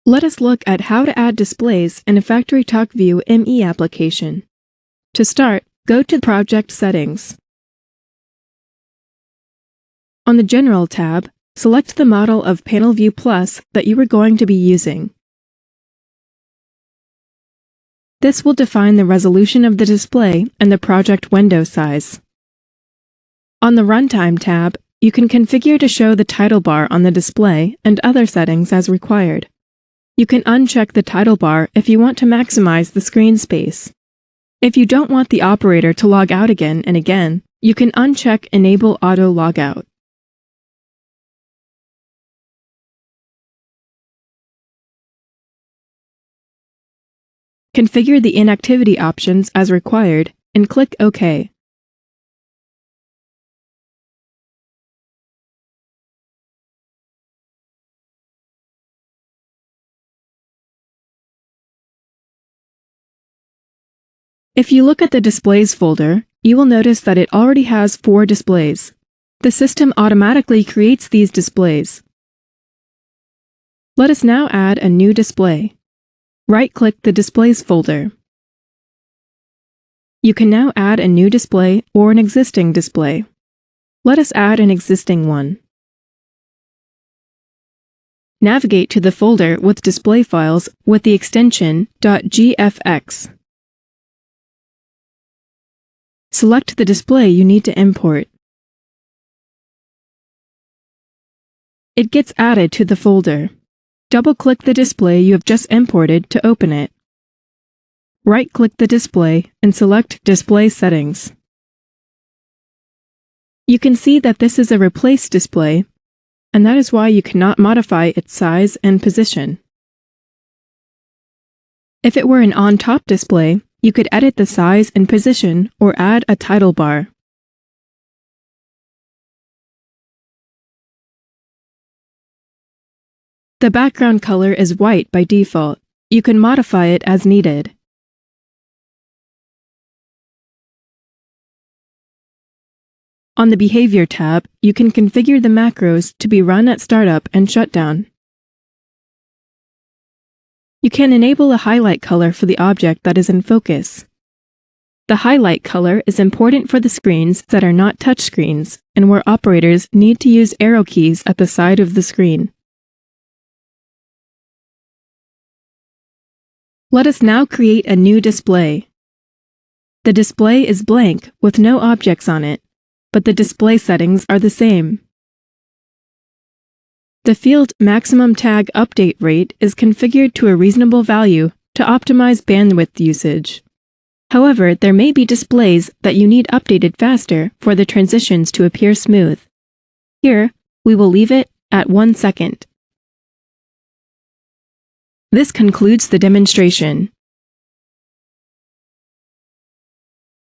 Let us look at how to add displays in a FTView ME application. To start, go to Project Settings. On the General tab, select the model of PanelView Plus that you are going to be using. This will define the resolution of the display and the project window size. On the Runtime tab, you can configure to show the title bar on the display and other settings as required. You can uncheck the title bar if you want to maximize the screen space. If you don't want the operator to log out again and again, you can uncheck Enable Auto Logout. Configure the inactivity options as required and click OK. If you look at the Displays folder, you will notice that it already has 4 displays. The system automatically creates these displays. Let us now add a new display. Right-click the Displays folder. You can now add a new display or an existing display. Let us add an existing one. Navigate to the folder with display files with the extension .gfx. Select the display you need to import. It gets added to the folder. Double-click the display you have just imported to open it. Right-click the display and select Display Settings. You can see that this is a replace display, and that is why you cannot modify its size and position. If it were an on-top display, you could edit the size and position or add a title bar. The background color is white by default. You can modify it as needed. On the Behavior tab, you can configure the macros to be run at startup and shutdown. You can enable a highlight color for the object that is in focus. The highlight color is important for the screens that are not touchscreens and where operators need to use arrow keys at the side of the screen. Let us now create a new display. The display is blank with no objects on it, but the display settings are the same. The field Maximum Tag Update Rate is configured to a reasonable value to optimize bandwidth usage. However, there may be displays that you need updated faster for the transitions to appear smooth. Here, we will leave it at 1 second. This concludes the demonstration.